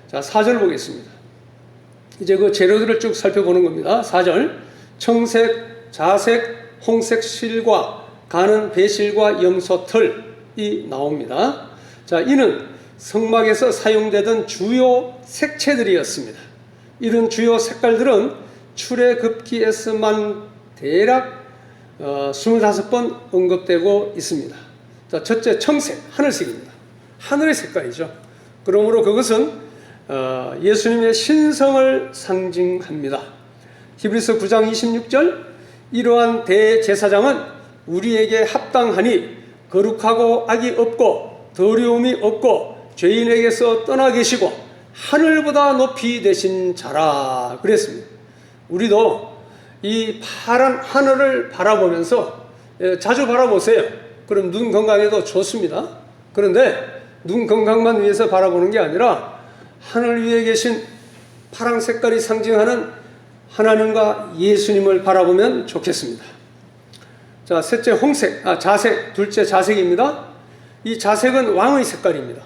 자, 4절 보겠습니다. 이제 그 재료들을 쭉 살펴보는 겁니다. 4절, 청색, 자색, 홍색 실과 가는 배실과 염소털이 나옵니다. 자, 이는 성막에서 사용되던 주요 색채들이었습니다. 이런 주요 색깔들은 출애굽기에서만 대략 25번 언급되고 있습니다. 자, 첫째, 청색, 하늘색입니다. 하늘의 색깔이죠. 그러므로 그것은 예수님의 신성을 상징합니다. 히브리서 9장 26절, 이러한 대제사장은 우리에게 합당하니 거룩하고 악이 없고 더러움이 없고 죄인에게서 떠나 계시고 하늘보다 높이 되신 자라 그랬습니다. 우리도 이 파란 하늘을 바라보면서, 자주 바라보세요. 그럼 눈 건강에도 좋습니다. 그런데 눈 건강만 위해서 바라보는 게 아니라 하늘 위에 계신 파란 색깔이 상징하는 하나님과 예수님을 바라보면 좋겠습니다. 자, 셋째, 홍색, 자색, 둘째 자색입니다. 이 자색은 왕의 색깔입니다.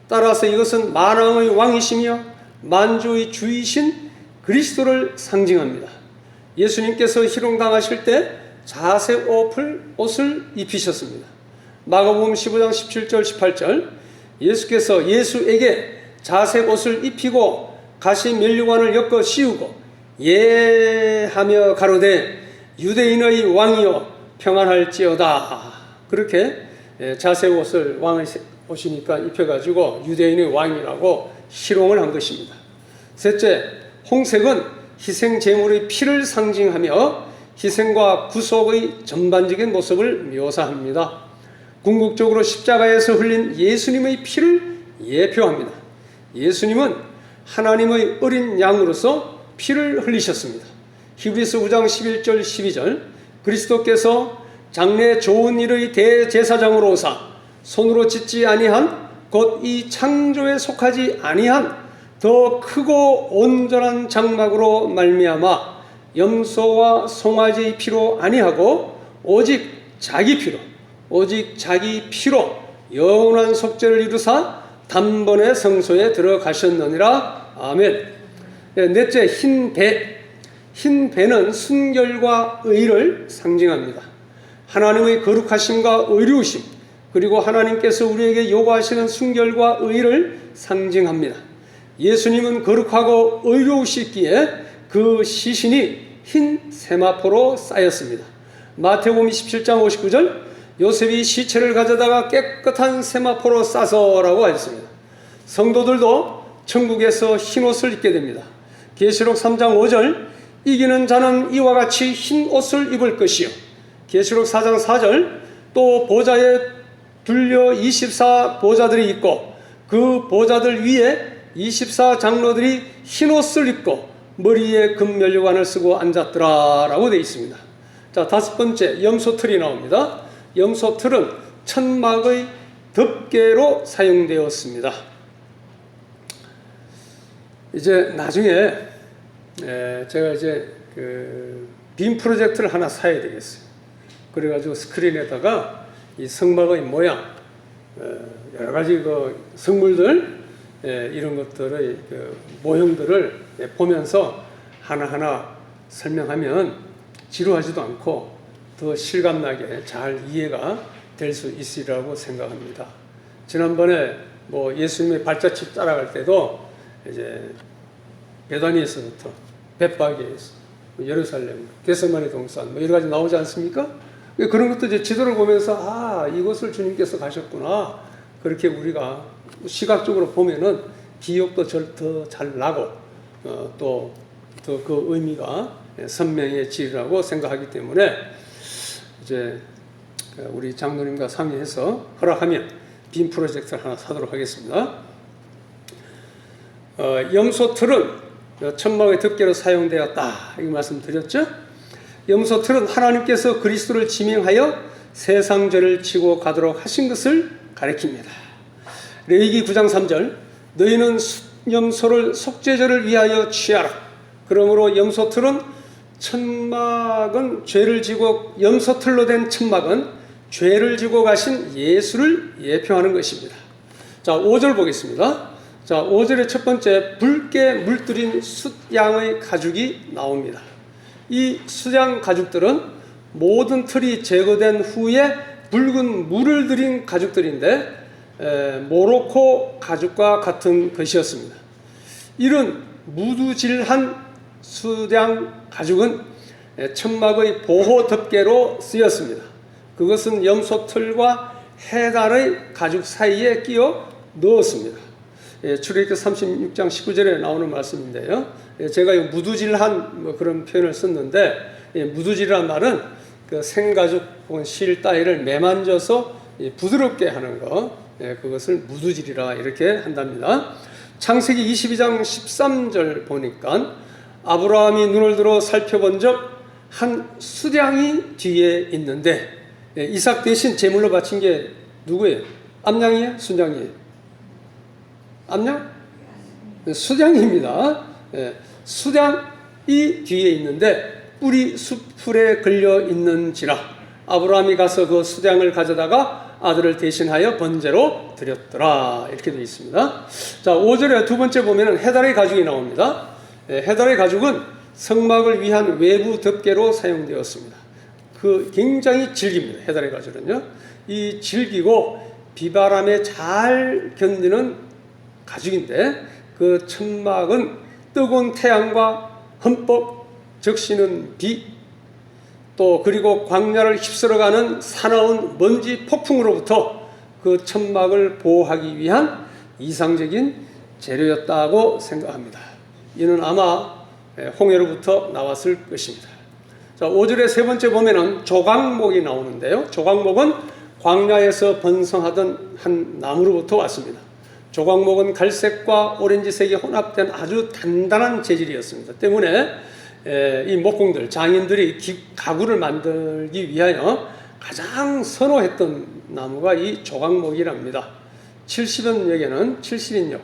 따라서 이것은 만왕의 왕이시며 만주의 주이신 그리스도를 상징합니다. 예수님께서 희롱당하실 때 자색 옷을 입히셨습니다. 마가복음 15장 17절 18절, 예수께서 예수에게 자색 옷을 입히고 가시 면류관을 엮어 씌우고 예하며 가로되 유대인의 왕이여 평안할지어다. 그렇게 자색 옷을 왕의 옷이니까 입혀가지고 유대인의 왕이라고 희롱을 한 것입니다. 셋째, 홍색은 희생 제물의 피를 상징하며 희생과 구속의 전반적인 모습을 묘사합니다. 궁극적으로 십자가에서 흘린 예수님의 피를 예표합니다. 예수님은 하나님의 어린 양으로서 피를 흘리셨습니다. 히브리서 9장 11절 12절, 그리스도께서 장래 좋은 일의 대제사장으로 오사 손으로 짓지 아니한 곧 이 창조에 속하지 아니한 더 크고 온전한 장막으로 말미암아 염소와 송아지의 피로 아니하고 오직 자기 피로 영원한 속죄를 이루사 단번에 성소에 들어가셨느니라. 아멘. 넷째, 흰 배. 흰 배는 순결과 의를 상징합니다. 하나님의 거룩하심과 의로우심, 그리고 하나님께서 우리에게 요구하시는 순결과 의를 상징합니다. 예수님은 거룩하고 의로우시기에 그 시신이 흰 세마포로 쌓였습니다. 마태복음 27장 59절, 요셉이 시체를 가져다가 깨끗한 세마포로 싸서라고 하였습니다. 성도들도 천국에서 흰 옷을 입게 됩니다. 계시록 3장 5절, 이기는 자는 이와 같이 흰 옷을 입을 것이요. 계시록 4장 4절, 또 보좌에 둘려 24 보좌들이 있고 그 보좌들 위에 24 장로들이 흰 옷을 입고 머리에 금면류관을 쓰고 앉았더라 라고 되어 있습니다. 자, 다섯 번째, 염소틀이 나옵니다. 염소틀은 천막의 덮개로 사용되었습니다. 이제 나중에 제가 이제 빔 프로젝터를 하나 사야 되겠어요. 그래가지고 스크린에다가 이 성막의 모양, 여러 가지 성물들, 이런 것들의 모형들을 보면서 하나하나 설명하면 지루하지도 않고 더 실감나게 잘 이해가 될 수 있으리라고 생각합니다. 지난번에 예수님의 발자취 따라갈 때도 이제 베다니에서부터 벳바게에서 예루살렘, 겟세마네 동산 여러 가지 나오지 않습니까? 그런 것도 이제 지도를 보면서 이곳을 주님께서 가셨구나. 그렇게 우리가 시각적으로 보면은 기억도 더 잘 나고 또 더 그 의미가 선명해지리라고 생각하기 때문에 이제 우리 장로님과 상의해서 허락하면 빔 프로젝터를 하나 사도록 하겠습니다. 염소틀은 천막의 덮개로 사용되었다. 이 말씀드렸죠? 염소틀은 하나님께서 그리스도를 지명하여 세상 죄를 지고 가도록 하신 것을 가리킵니다. 레위기 9장 3절 너희는 염소를 속죄제를 위하여 취하라. 그러므로 염소틀은 천막은 죄를 지고 염소틀로 된 천막은 죄를 지고 가신 예수를 예표하는 것입니다. 자, 5절 보겠습니다. 자, 5절의 첫 번째 붉게 물들인 숫양의 가죽이 나옵니다. 이 숫양 가죽들은 모든 틀이 제거된 후에 붉은 물을 들인 가죽들인데 모로코 가죽과 같은 것이었습니다. 이런 무두질한 숫양 가죽은 천막의 보호 덮개로 쓰였습니다. 그것은 염소틀과 해달의 가죽 사이에 끼워 넣었습니다. 출애굽기 36장 19절에 나오는 말씀인데요. 제가 무두질한 그런 표현을 썼는데 무두질이란 말은 그 생가죽 혹은 실 따위를 매만져서 부드럽게 하는 것, 그것을 무두질이라 이렇게 한답니다. 창세기 22장 13절 보니까 아브라함이 눈을 들어 살펴본 적 한 수량이 뒤에 있는데 이삭 대신 제물로 바친 게 누구예요? 암양이에요? 순양이에요? 암양? 수량입니다. 수량이 뒤에 있는데 뿔이 숲풀에 걸려 있는지라 아브라함이 가서 그 수량을 가져다가 아들을 대신하여 번제로 드렸더라. 이렇게 되어 있습니다. 자, 5절에 두 번째 보면은 해달의 가죽이 나옵니다. 해달의 가죽은 성막을 위한 외부 덮개로 사용되었습니다. 굉장히 질깁니다. 해달의 가죽은요. 이 질기고 비바람에 잘 견디는 가죽인데 그 천막은 뜨거운 태양과 흠뻑 적시는 비, 또 그리고 광야를 휩쓸어가는 사나운 먼지 폭풍으로부터 그 천막을 보호하기 위한 이상적인 재료였다고 생각합니다. 이는 아마 홍해로부터 나왔을 것입니다. 자, 5절의 세 번째 보면은 조각목이 나오는데요. 조각목은 광야에서 번성하던 한 나무로부터 왔습니다. 조각목은 갈색과 오렌지색이 혼합된 아주 단단한 재질이었습니다. 때문에 이 목공들, 장인들이 가구를 만들기 위하여 가장 선호했던 나무가 이 조각목이랍니다. 70인역에는 70인역,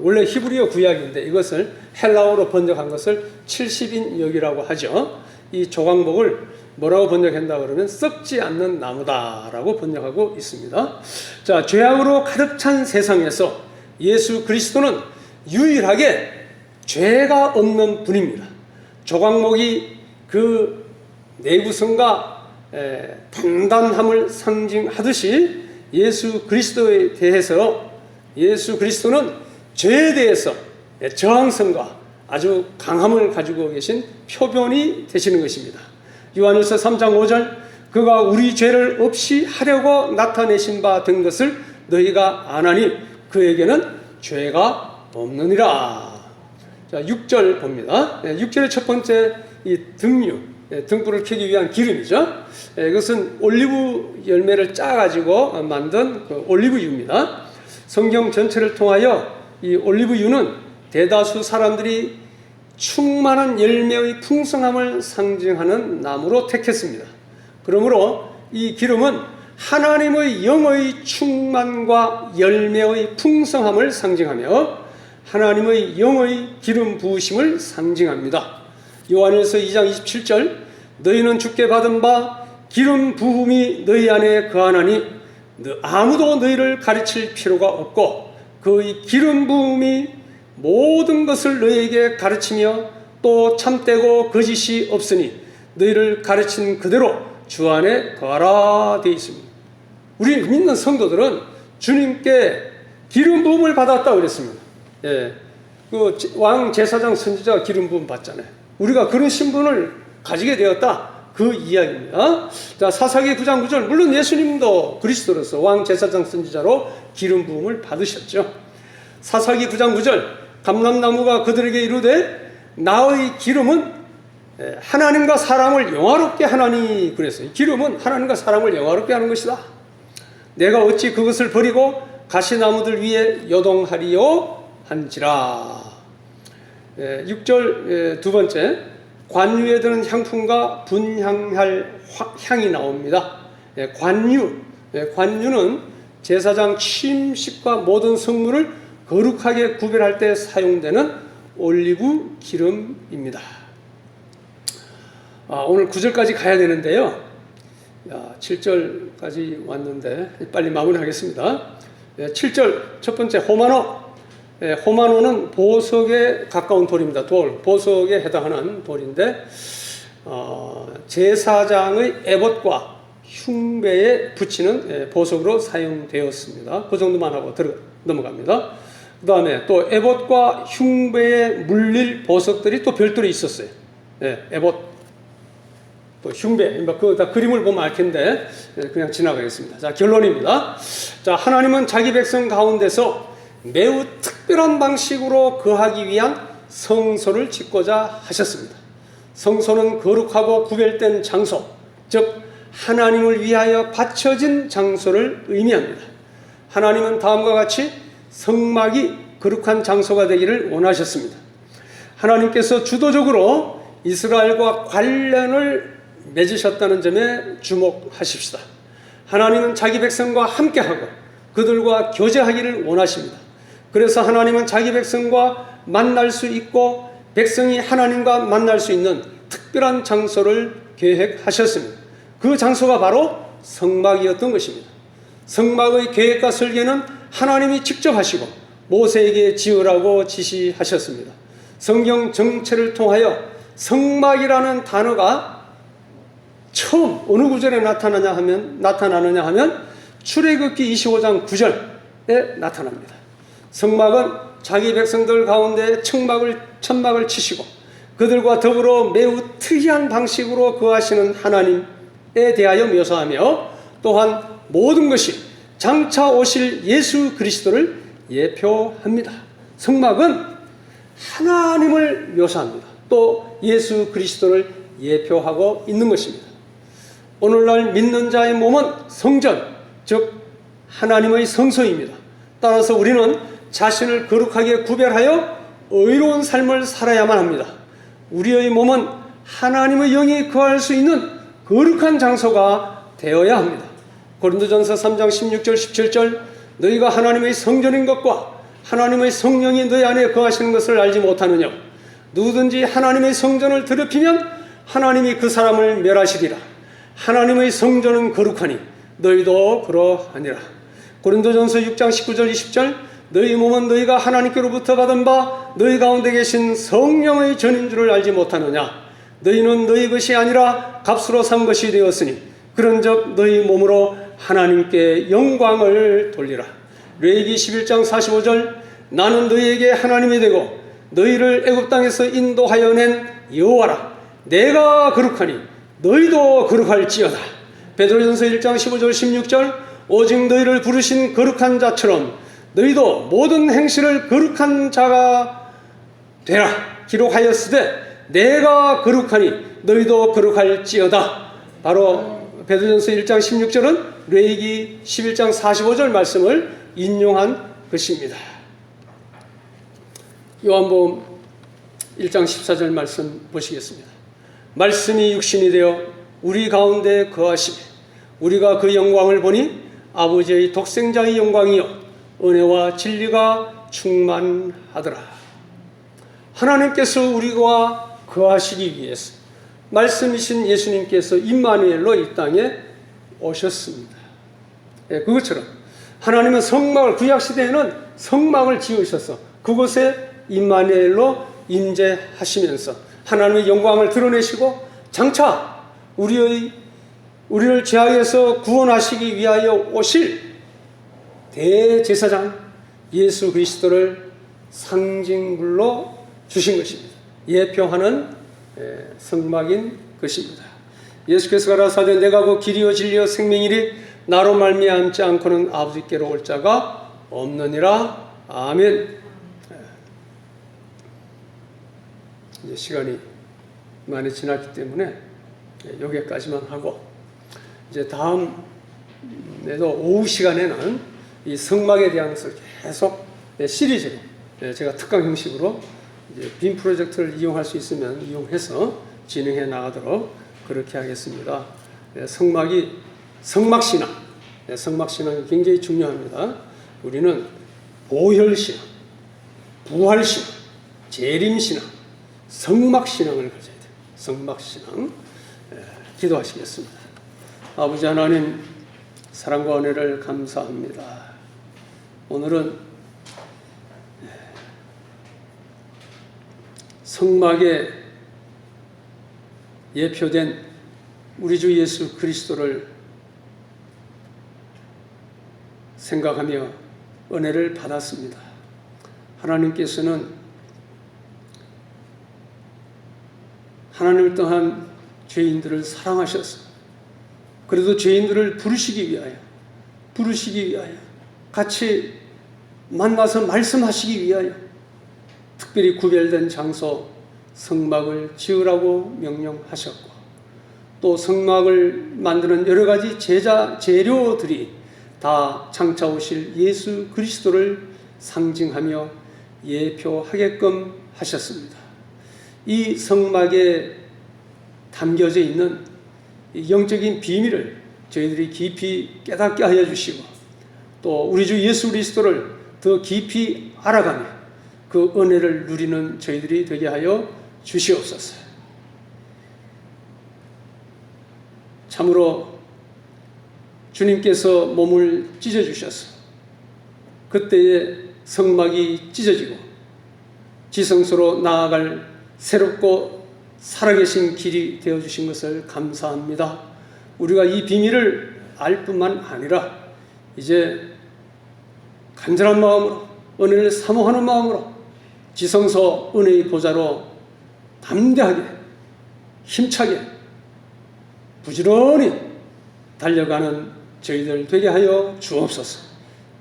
원래 히브리어 구약인데 이것을 헬라어로 번역한 것을 70인역이라고 하죠. 이 조각목을 뭐라고 번역한다 그러면 썩지 않는 나무다라고 번역하고 있습니다. 자, 죄악으로 가득 찬 세상에서 예수 그리스도는 유일하게 죄가 없는 분입니다. 조각목이 그 내구성과 단단함을 상징하듯이 예수 그리스도에 대해서 예수 그리스도는 죄에 대해서 저항성과 아주 강함을 가지고 계신 표본이 되시는 것입니다. 요한일서 3장 5절 그가 우리 죄를 없이 하려고 나타내신 바 된 것을 너희가 아나니 그에게는 죄가 없느니라. 자, 6절 봅니다. 6절의 첫 번째 이 등유, 등불을 켜기 위한 기름이죠. 이것은 올리브 열매를 짜가지고 만든 그 올리브유입니다. 성경 전체를 통하여 이 올리브유는 대다수 사람들이 충만한 열매의 풍성함을 상징하는 나무로 택했습니다. 그러므로 이 기름은 하나님의 영의 충만과 열매의 풍성함을 상징하며 하나님의 영의 기름 부으심을 상징합니다. 요한일서 2장 27절 너희는 주께 받은 바 기름 부음이 너희 안에 거하나니 아무도 너희를 가르칠 필요가 없고 그의 기름 부음이 모든 것을 너희에게 가르치며 또 참되고 거짓이 없으니 너희를 가르친 그대로 주 안에 거하라 되어 있습니다. 우리 믿는 성도들은 주님께 기름 부음을 받았다고 그랬습니다. 예, 그 왕 제사장 선지자가 기름 부음 받잖아요. 우리가 그런 신분을 가지게 되었다. 그 이야기입니다. 자, 사사기 9장 9절 물론 예수님도 그리스도로서 왕 제사장 선지자로 기름 부음을 받으셨죠. 사사기 9장 9절 감람나무가 그들에게 이르되 나의 기름은 하나님과 사람을 영화롭게 하나니 그랬어요. 기름은 하나님과 사람을 영화롭게 하는 것이다. 내가 어찌 그것을 버리고 가시나무들 위에 요동하리요 한지라. 6절 두 번째 관유에 드는 향품과 분향할 향이 나옵니다. 관유는 제사장 침식과 모든 성물을 거룩하게 구별할 때 사용되는 올리브 기름입니다. 오늘 9절까지 가야 되는데요. 7절까지 왔는데 빨리 마무리하겠습니다. 7절 첫 번째 호마노. 호마노는 보석에 가까운 돌입니다. 보석에 해당하는 돌인데 제사장의 에봇과 흉배에 붙이는 보석으로 사용되었습니다. 그 정도만 하고 넘어갑니다. 그 다음에 또 에봇과 흉배에 물릴 보석들이 또 별도로 있었어요. 에봇, 또 흉배, 그 다 그림을 보면 알 텐데 그냥 지나가겠습니다. 자, 결론입니다. 자, 하나님은 자기 백성 가운데서 매우 특별한 방식으로 거하기 위한 성소를 짓고자 하셨습니다. 성소는 거룩하고 구별된 장소, 즉 하나님을 위하여 바쳐진 장소를 의미합니다. 하나님은 다음과 같이 성막이 거룩한 장소가 되기를 원하셨습니다. 하나님께서 주도적으로 이스라엘과 관련을 맺으셨다는 점에 주목하십시다. 하나님은 자기 백성과 함께하고 그들과 교제하기를 원하십니다. 그래서 하나님은 자기 백성과 만날 수 있고 백성이 하나님과 만날 수 있는 특별한 장소를 계획하셨습니다. 그 장소가 바로 성막이었던 것입니다. 성막의 계획과 설계는 하나님이 직접 하시고 모세에게 지으라고 지시하셨습니다. 성경 전체를 통하여 성막이라는 단어가 처음 어느 구절에 나타나느냐 하면 출애굽기 25장 9절에 나타납니다. 성막은 자기 백성들 가운데 천막을 치시고 그들과 더불어 매우 특이한 방식으로 거하시는 하나님에 대하여 묘사하며 또한 모든 것이 장차 오실 예수 그리스도를 예표합니다. 성막은 하나님을 묘사합니다. 또 예수 그리스도를 예표하고 있는 것입니다. 오늘날 믿는 자의 몸은 성전, 즉 하나님의 성소입니다. 따라서 우리는 자신을 거룩하게 구별하여 의로운 삶을 살아야만 합니다. 우리의 몸은 하나님의 영이 거할 수 있는 거룩한 장소가 되어야 합니다. 고린도전서 3장 16절 17절 너희가 하나님의 성전인 것과 하나님의 성령이 너희 안에 거하시는 것을 알지 못하느냐. 누구든지 하나님의 성전을 더럽히면 하나님이 그 사람을 멸하시리라. 하나님의 성전은 거룩하니 너희도 그러하니라. 고린도전서 6장 19절 20절 너희 몸은 너희가 하나님께로부터 받은 바 너희 가운데 계신 성령의 전인 줄을 알지 못하느냐. 너희는 너희 것이 아니라 값으로 산 것이 되었으니 그런즉 너희 몸으로 하나님께 영광을 돌리라. 레위기 11장 45절 나는 너희에게 하나님이 되고 너희를 애굽 땅에서 인도하여 낸 여호와라. 내가 거룩하니 너희도 거룩할지어다. 베드로전서 1장 15절 16절 오직 너희를 부르신 거룩한 자처럼 너희도 모든 행실을 거룩한 자가 되라. 기록하였으되 내가 거룩하니 너희도 거룩할지어다. 바로 베드로전서 1장 16절은 레위기 11장 45절 말씀을 인용한 것입니다. 요한복음 1장 14절 말씀 보시겠습니다. 말씀이 육신이 되어 우리 가운데 거하시매 우리가 그 영광을 보니 아버지의 독생자의 영광이요 은혜와 진리가 충만하더라. 하나님께서 우리와 거하시기 위해서 말씀이신 예수님께서 임마누엘로 이 땅에 오셨습니다. 그것처럼 하나님은 성막을, 구약시대에는 성막을 지으셔서 그곳에 임마누엘로 임재하시면서 하나님의 영광을 드러내시고 장차 우리를 죄악에서 구원하시기 위하여 오실 대제사장 예수 그리스도를 상징물로 주신 것입니다. 예표하는 성막인 것입니다. 예수께서 가라사대 내가 그 길이요 진리요 생명이니 나로 말미암지 않고는 아버지께로 올 자가 없느니라. 아멘. 이제 시간이 많이 지났기 때문에 여기까지만 하고 이제 다음에도 오후 시간에는 이 성막에 대한 것을 계속 시리즈로 제가 특강 형식으로 이제 빔 프로젝트를 이용할 수 있으면 이용해서 진행해 나가도록 그렇게 하겠습니다. 성막신앙, 성막신앙이 굉장히 중요합니다. 우리는 보혈신앙, 부활신앙, 재림신앙, 성막신앙을 가져야 돼요. 성막신앙. 기도하시겠습니다. 아버지 하나님, 사랑과 은혜를 감사합니다. 오늘은 성막에 예표된 우리 주 예수 그리스도를 생각하며 은혜를 받았습니다. 하나님께서는 하나님을 떠난 죄인들을 사랑하셔서 그래도 죄인들을 부르시기 위하여 같이 만나서 말씀하시기 위하여 특별히 구별된 장소 성막을 지으라고 명령하셨고 또 성막을 만드는 여러 가지 재료들이 다 장차 오실 예수 그리스도를 상징하며 예표하게끔 하셨습니다. 이 성막에 담겨져 있는 영적인 비밀을 저희들이 깊이 깨닫게 하여 주시고 또 우리 주 예수 그리스도를 더 깊이 알아가며 그 은혜를 누리는 저희들이 되게 하여 주시옵소서. 참으로 주님께서 몸을 찢어주셔서 그때의 성막이 찢어지고 지성소로 나아갈 새롭고 살아계신 길이 되어주신 것을 감사합니다. 우리가 이 비밀을 알 뿐만 아니라 이제 간절한 마음으로 은혜를 사모하는 마음으로 지성소 은혜의 보좌로 담대하게 힘차게 부지런히 달려가는 저희들 되게 하여 주옵소서.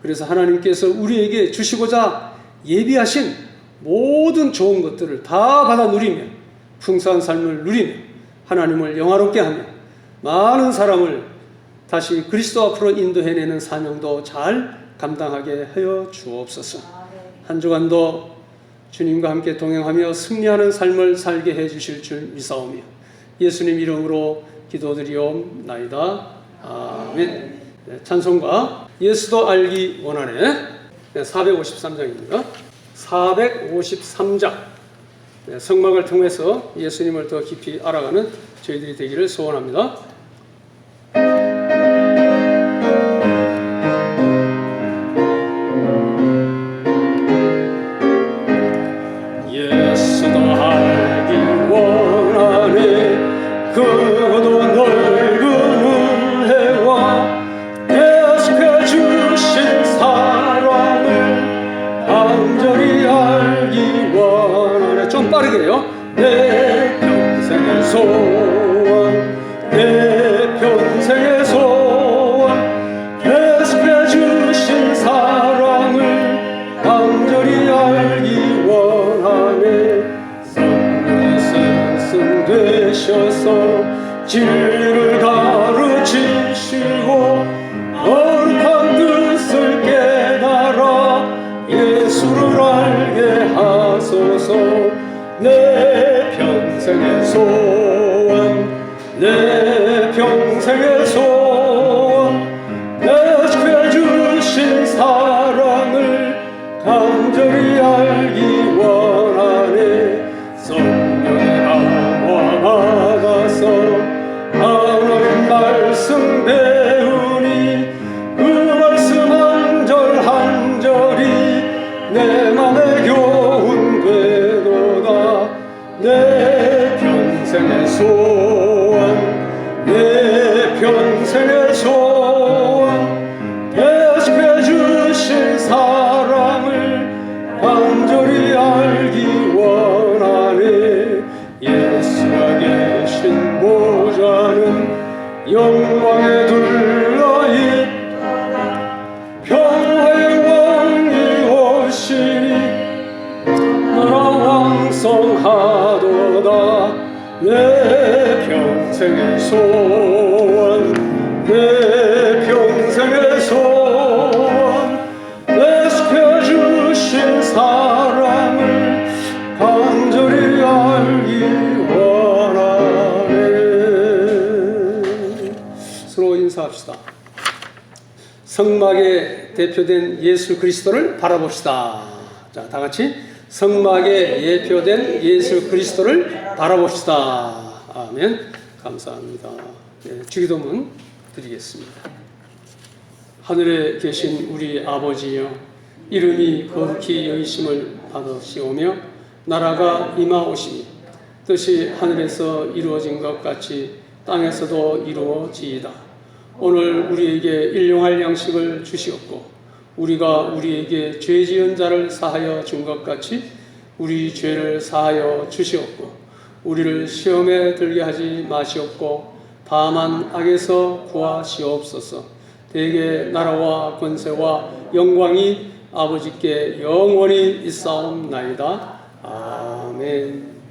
그래서 하나님께서 우리에게 주시고자 예비하신 모든 좋은 것들을 다 받아 누리며 풍성한 삶을 누리며 하나님을 영화롭게 하며 많은 사람을 다시 그리스도 앞으로 인도해내는 사명도 잘 감당하게 하여 주옵소서. 한 주간도 주님과 함께 동행하며 승리하는 삶을 살게 해주실 줄 믿사오며 예수님 이름으로 기도드리옵나이다. 아멘. 찬송가 예수도 알기 원하네 453장입니다. 453장 성막을 통해서 예수님을 더 깊이 알아가는 저희들이 되기를 소원합니다. 예수도 알기 원하네 그도 넓은 은혜와 계속해 주신 사랑을 간절히 알기 원하네. 좀 빠르게요. 내 평생의 소원 내 평생의 소원 계속해 주신 사랑을 간절히 알기 원하네. 성령의 스승 되셔서 진리를 가르치시고 거룩한 뜻을 깨달아 예수를 알게 하소서. 내 평생의 소원 내 평생의 소원 계속해 주신 사랑을 간절히 소원 내 평생의 소원 대속해 주신 사랑을 간절히 알기 원하네. 예수가 계신 보좌는 영광에 둘러있다. 평화의 왕이 오시니 나라 왕성하도다. 내 평생의 소원 내 평생의 소원 내 지켜주신 사랑을 간절히 알기 원하네. 서로 인사합시다. 성막에 대표된 예수 그리스도를 바라봅시다. 자, 다 같이 성막에 예표된 예수 그리스도를 바라봅시다. 아멘. 감사합니다. 네, 주기도문 드리겠습니다. 하늘에 계신 우리 아버지여, 이름이 거룩히 여기심을 받으시오며 나라가 임하오시니 뜻이 하늘에서 이루어진 것 같이 땅에서도 이루어지이다. 오늘 우리에게 일용할 양식을 주시옵고 우리가 우리에게 죄 지은 자를 사하여 준 것 같이 우리 죄를 사하여 주시옵고 우리를 시험에 들게 하지 마시옵고 다만 악에서 구하시옵소서. 대개 나라와 권세와 영광이 아버지께 영원히 있사옵나이다. 아멘.